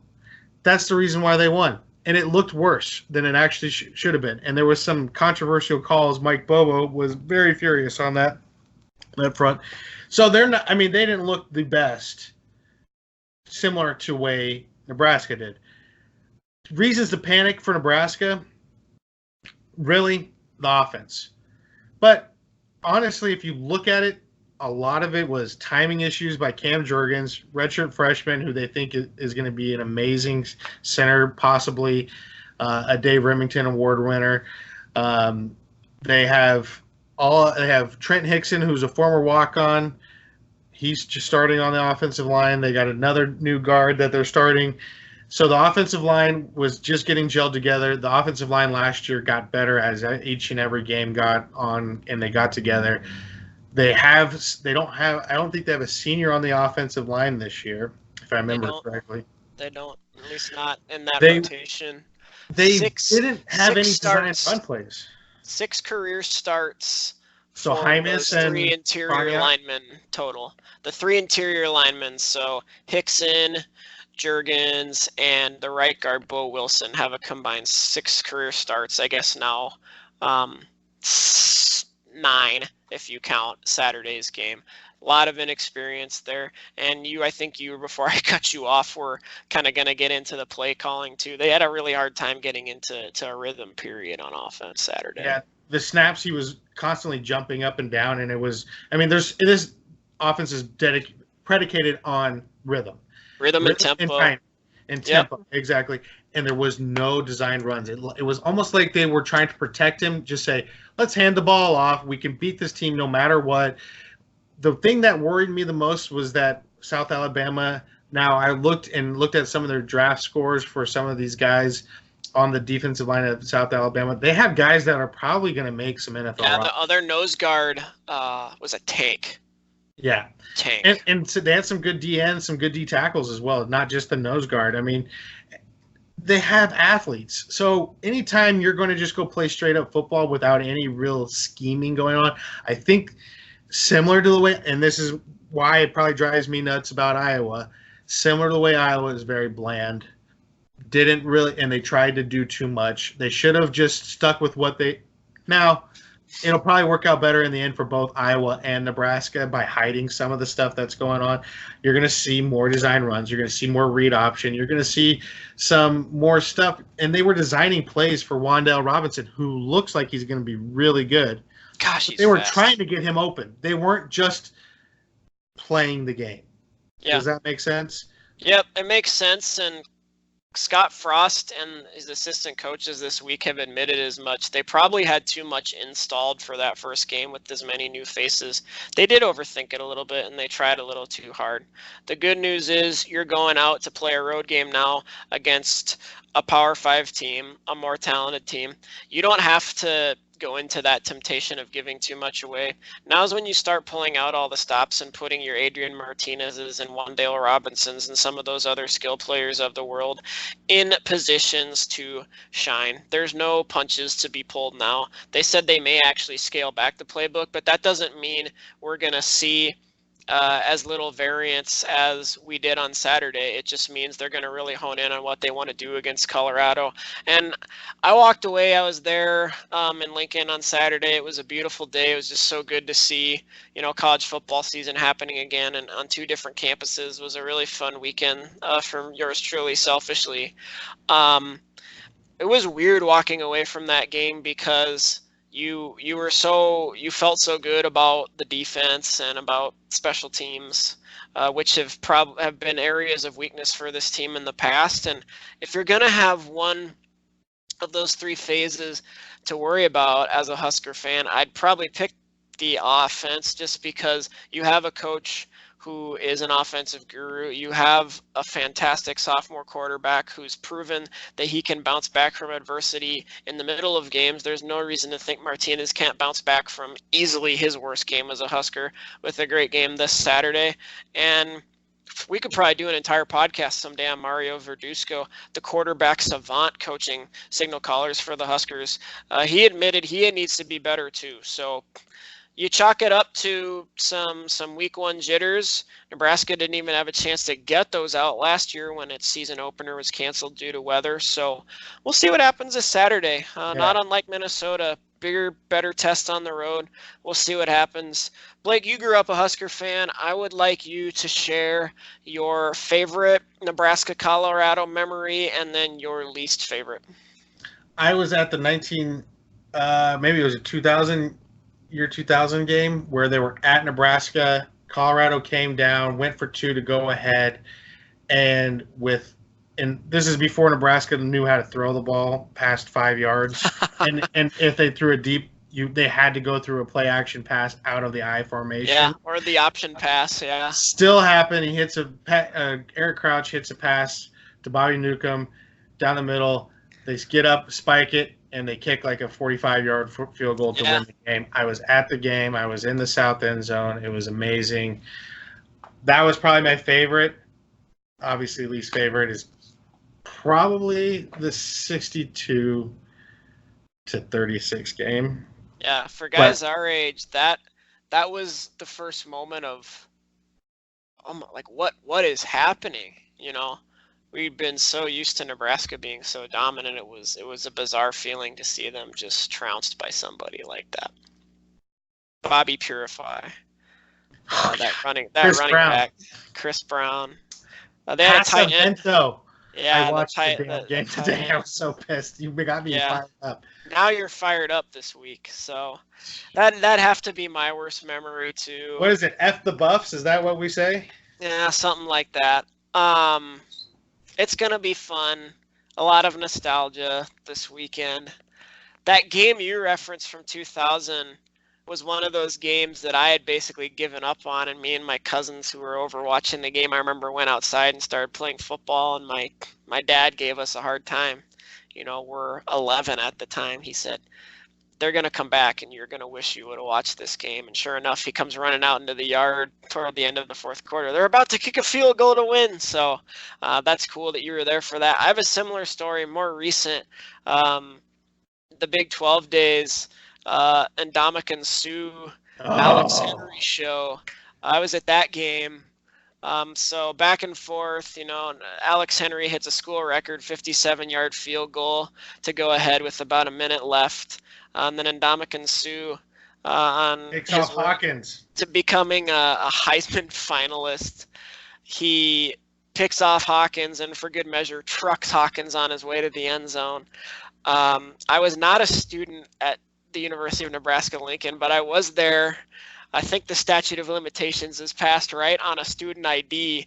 That's the reason why they won. And it looked worse than it actually should have been. And there was some controversial calls. Mike Bobo was very furious on that front. So they're not, they didn't look the best, similar to the way Nebraska did. Reasons to panic for Nebraska, really, the offense. But honestly, if you look at it, a lot of it was timing issues by Cam Jurgens, redshirt freshman, who they think is going to be an amazing center, possibly a Dave Remington Award winner. They have Trent Hickson, who's a former walk-on. He's just starting on the offensive line. They got another new guard that they're starting. So the offensive line was just getting gelled together. The offensive line last year got better as each and every game got on and they got together. I don't think they have a senior on the offensive line this year, if I remember correctly. They don't, at least not in that rotation. They didn't have any design run plays. 6 career starts. So Hymas and 3 interior linemen total. The 3 interior linemen, so Hickson, Jurgens, and the right guard Bo Wilson have a combined 6 career starts. I guess now 9 if you count Saturday's game. A lot of inexperience there. And I think before I cut you off, were kind of going to get into the play calling too. They had a really hard time getting into a rhythm period on offense Saturday. Yeah, the snaps, he was constantly jumping up and down, and this offense is predicated on rhythm. Rhythm and tempo. And tempo, yep. Exactly. And there was no design runs. It was almost like they were trying to protect him, just say, let's hand the ball off. We can beat this team no matter what. The thing that worried me the most was that South Alabama, now I looked at some of their draft scores for some of these guys on the defensive line of South Alabama. They have guys that are probably going to make some NFL. Yeah, the other nose guard was a tank. Yeah. Tank. And so they had some good DNs, some good D tackles as well, not just the nose guard. They have athletes. So anytime you're going to just go play straight up football without any real scheming going on, I think similar to the way, and this is why it probably drives me nuts about Iowa, similar to the way Iowa is very bland, didn't really, and they tried to do too much. They should have just stuck with what now it'll probably work out better in the end for both Iowa and Nebraska by hiding some of the stuff that's going on. You're going to see more design runs. You're going to see more read option. You're going to see some more stuff. And they were designing plays for Wan'Dale Robinson, who looks like he's going to be really good. Gosh, But he's they were fast. trying to get him open. They weren't just playing the game. Yeah. Does that make sense? Yep, it makes sense. And Scott Frost and his assistant coaches this week have admitted as much. They probably had too much installed for that first game with as many new faces. They did overthink it a little bit, and they tried a little too hard. The good news is you're going out to play a road game now against a Power 5 team, a more talented team. You don't have to go into that temptation of giving too much away. Now's when you start pulling out all the stops and putting your Adrian Martinez's and Wandale Robinsons and some of those other skill players of the world in positions to shine. There's no punches to be pulled now. They said they may actually scale back the playbook, but that doesn't mean we're going to see as little variance as we did on Saturday. It just means they're going to really hone in on what they want to do against Colorado. And I walked away. I was there in Lincoln on Saturday. It was a beautiful day. It was just so good to see, college football season happening again and on 2 different campuses. It was a really fun weekend from yours truly, selfishly. It was weird walking away from that game because you felt so good about the defense and about special teams, which have been areas of weakness for this team in the past. And if you're going to have one of those 3 phases to worry about as a Husker fan, I'd probably pick the offense, just because you have a coach who is an offensive guru. You have a fantastic sophomore quarterback who's proven that he can bounce back from adversity in the middle of games. There's no reason to think Martinez can't bounce back from easily his worst game as a Husker with a great game this Saturday. And we could probably do an entire podcast someday on Mario Verduzco, the quarterback savant coaching signal callers for the Huskers. He admitted he needs to be better too. So you chalk it up to some week 1 jitters. Nebraska didn't even have a chance to get those out last year when its season opener was canceled due to weather. So we'll see what happens this Saturday. Not unlike Minnesota, bigger, better test on the road. We'll see what happens. Blake, you grew up a Husker fan. I would like you to share your favorite Nebraska-Colorado memory and then your least favorite. I was at the maybe it was a 2000 game where they were at Nebraska. Colorado came down, went for 2 to go ahead, and this is before Nebraska knew how to throw the ball past 5 yards. and if they threw it deep, they had to go through a play action pass out of the I formation. Yeah, or the option pass. Yeah, still happened. He hits Eric Crouch hits a pass to Bobby Newcomb down the middle. They get up, spike it, and they kick like a 45-yard field goal to win the game. I was at the game. I was in the south end zone. It was amazing. That was probably my favorite. Obviously, least favorite is probably the 62-36 game. Yeah, for guys our age, that was the first moment of, what is happening? We'd been so used to Nebraska being so dominant. It was a bizarre feeling to see them just trounced by somebody like that. Bobby Purify, that running back, Chris Brown. They had a tight end. Yeah, I watched the game today. I was so pissed. You got me fired up. Now you're fired up this week, so that'd have to be my worst memory too. What is it? F the Buffs? Is that what we say? Yeah, something like that. It's going to be fun. A lot of nostalgia this weekend. That game you referenced from 2000 was one of those games that I had basically given up on, and me and my cousins who were over watching the game, I remember went outside and started playing football, and my dad gave us a hard time. We're 11 at the time. He said, they're going to come back and you're going to wish you would have watched this game. And sure enough, he comes running out into the yard toward the end of the 4th quarter. They're about to kick a field goal to win. So that's cool that you were there for that. I have a similar story, more recent. The Big 12 days, and Ndamukong Suh, Alex Henry show. I was at that game. So back and forth, Alex Henry hits a school record 57-yard field goal to go ahead with about a minute left. And then Ndamukong Suh on takes off Hawkins to becoming a Heisman finalist. He picks off Hawkins and for good measure trucks Hawkins on his way to the end zone. I was not a student at the University of Nebraska-Lincoln, but I was there. I think the statute of limitations is passed right on a student ID,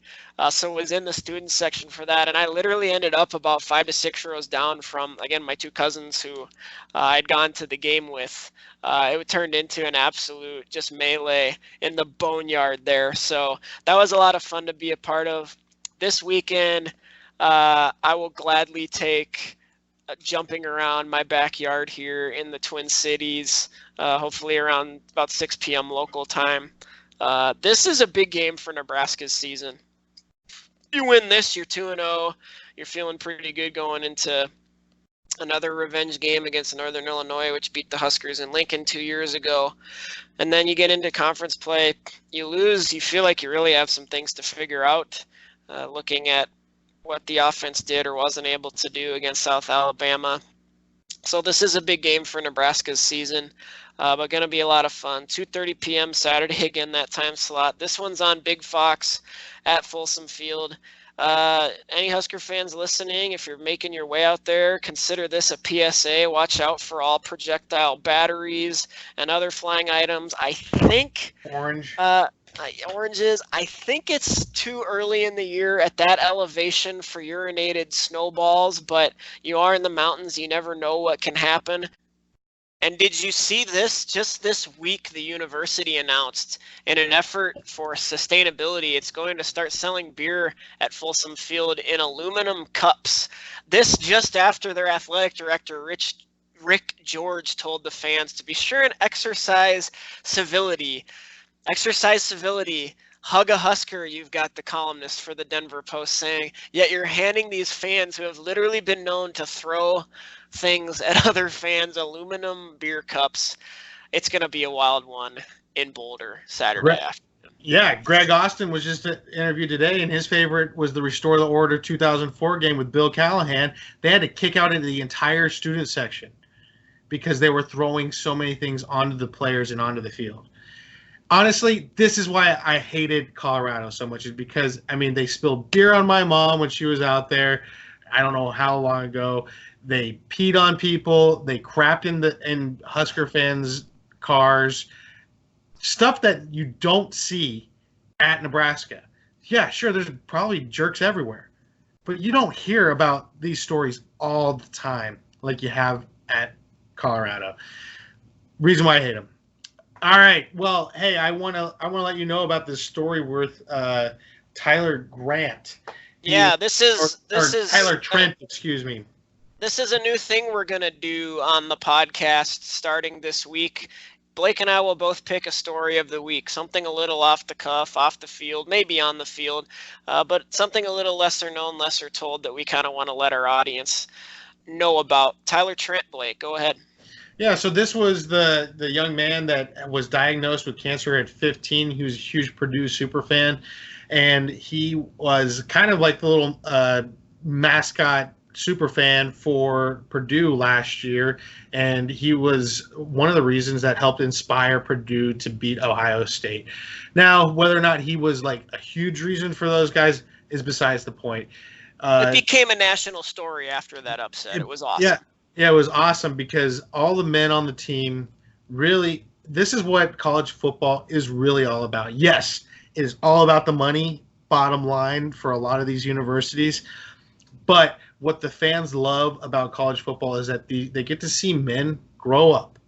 so was in the student section for that, and I literally ended up about 5 to 6 rows down from, again, my two cousins who I'd gone to the game with. It turned into an absolute just melee in the boneyard there, so that was a lot of fun to be a part of. This weekend, I will gladly take jumping around my backyard here in the Twin Cities, hopefully around about 6 p.m. local time. This is a big game for Nebraska's season. You win this, you're 2-0. You're feeling pretty good going into another revenge game against Northern Illinois, which beat the Huskers in Lincoln 2 years ago. And then you get into conference play. You lose, you feel like you really have some things to figure out, looking at what the offense did or wasn't able to do against South Alabama. So this is a big game for Nebraska's season, but going to be a lot of fun. 2:30 p.m. Saturday, again, that time slot. This one's on Big Fox at Folsom Field. Any Husker fans listening, if you're making your way out there, consider this a PSA. Watch out for all projectile batteries and other flying items. I think oranges. I think it's too early in the year at that elevation for urinated snowballs, but you are in the mountains. You never know what can happen. And did you see this? Just this week, the university announced, in an effort for sustainability, it's going to start selling beer at Folsom Field in aluminum cups. This just after their athletic director, Rick George, told the fans to be sure and exercise civility. Exercise civility. Hug a Husker, you've got the columnist for the Denver Post saying. Yet you're handing these fans who have literally been known to throw things at other fans aluminum beer cups. It's going to be a wild one in Boulder Saturday afternoon. Yeah, Greg Austin was just interviewed today, and his favorite was the Restore the Order 2004 game with Bill Callahan. They had to kick out into the entire student section because they were throwing so many things onto the players and onto the field. Honestly, this is why I hated Colorado so much, is because, I mean, they spilled beer on my mom when she was out there. I don't know how long ago. They peed on people. They crapped in Husker fans' cars. Stuff that you don't see at Nebraska. Yeah, sure, there's probably jerks everywhere. But you don't hear about these stories all the time like you have at Colorado. Reason why I hate them. All right. Well, hey, I want to let you know about this story with Tyler Grant. This is Tyler Trent, excuse me. This is a new thing we're going to do on the podcast starting this week. Blake and I will both pick a story of the week, something a little off the cuff, off the field, maybe on the field, but something a little lesser known, lesser told that we kind of want to let our audience know about. Tyler Trent, Blake, go ahead. Yeah, so this was the young man that was diagnosed with cancer at 15. He was a huge Purdue super fan, and he was kind of like the little mascot super fan for Purdue last year, and he was one of the reasons that helped inspire Purdue to beat Ohio State. Now, whether or not he was like a huge reason for those guys is besides the point. It became a national story after that upset. It was awesome. Yeah, it was awesome because all the men on the team really, this is what college football is really all about. Yes, it is all about the money, bottom line, for a lot of these universities. But what the fans love about college football is that they get to see men grow up.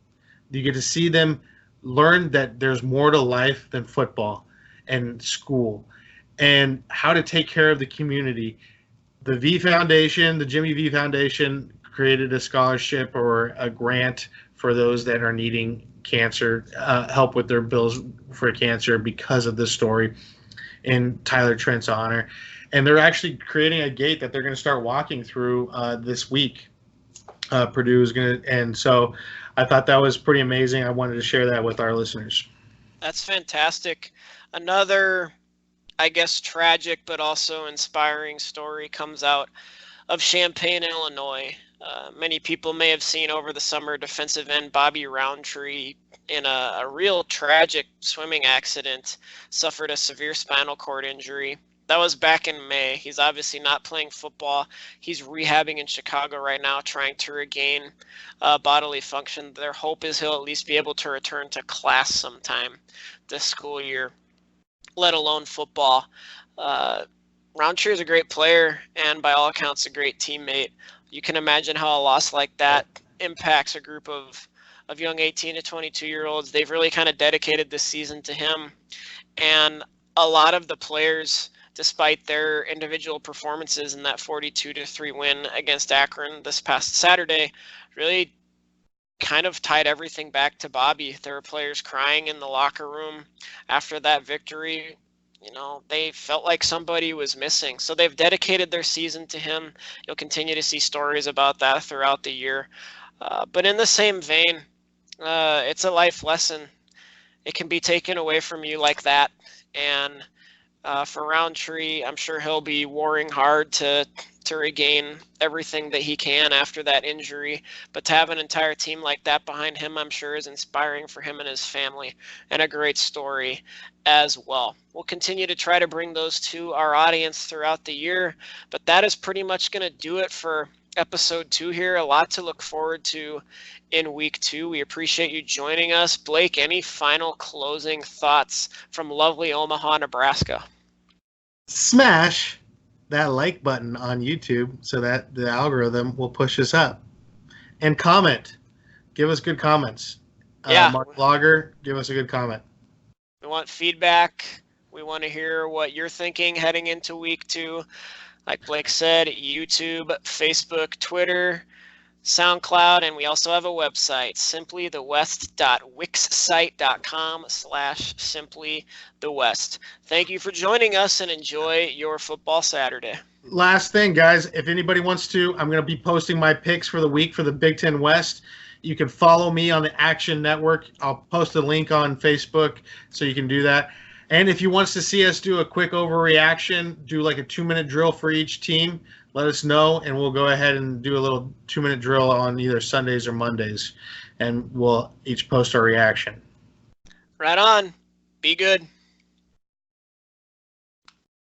You get to see them learn that there's more to life than football and school and how to take care of the community. The V Foundation, the Jimmy V Foundation, created a scholarship or a grant for those that are needing cancer, help with their bills for cancer because of this story in Tyler Trent's honor. And they're actually creating a gate that they're going to start walking through this week. Purdue is going to, and so I thought that was pretty amazing. I wanted to share that with our listeners. That's fantastic. Another, I guess, tragic but also inspiring story comes out of Champaign, Illinois. Many people may have seen over the summer defensive end Bobby Roundtree in a real tragic swimming accident suffered a severe spinal cord injury. That was back in May. He's obviously not playing football. He's rehabbing in Chicago right now, trying to regain bodily function. Their hope is he'll at least be able to return to class sometime this school year, let alone football. Roundtree is a great player and by all accounts a great teammate. You can imagine how a loss like that impacts a group of young 18 to 22-year-olds. They've really kind of dedicated this season to him. And a lot of the players, despite their individual performances in that 42-3 win against Akron this past Saturday, really kind of tied everything back to Bobby. There were players crying in the locker room after that victory. You know, they felt like somebody was missing. So they've dedicated their season to him. You'll continue to see stories about that throughout the year. But in the same vein, it's a life lesson. It can be taken away from you like that. And for Roundtree, I'm sure he'll be warring hard to regain everything that he can after that injury. But to have an entire team like that behind him, I'm sure is inspiring for him and his family, and a great story as well. We'll continue to try to bring those to our audience throughout the year, but that is pretty much going to do it for episode 2 here. A lot to look forward to in week 2. We appreciate you joining us. Blake, any final closing thoughts from lovely Omaha, Nebraska? Smash that like button on YouTube so that the algorithm will push us up. And comment. Give us good comments. Yeah. Mark Vlogger, give us a good comment. We want feedback. We want to hear what you're thinking heading into week 2. Like Blake said, YouTube, Facebook, Twitter, SoundCloud, and we also have a website, simplythewest.wixsite.com/simplythewest. Thank you for joining us and enjoy your football Saturday. Last thing, guys, if anybody wants to, I'm going to be posting my picks for the week for the Big Ten West. You can follow me on the Action Network. I'll post a link on Facebook so you can do that. And if you want to see us do a quick overreaction, do like a 2-minute drill for each team, let us know, and we'll go ahead and do a little 2-minute drill on either Sundays or Mondays, and we'll each post our reaction. Right on. Be good.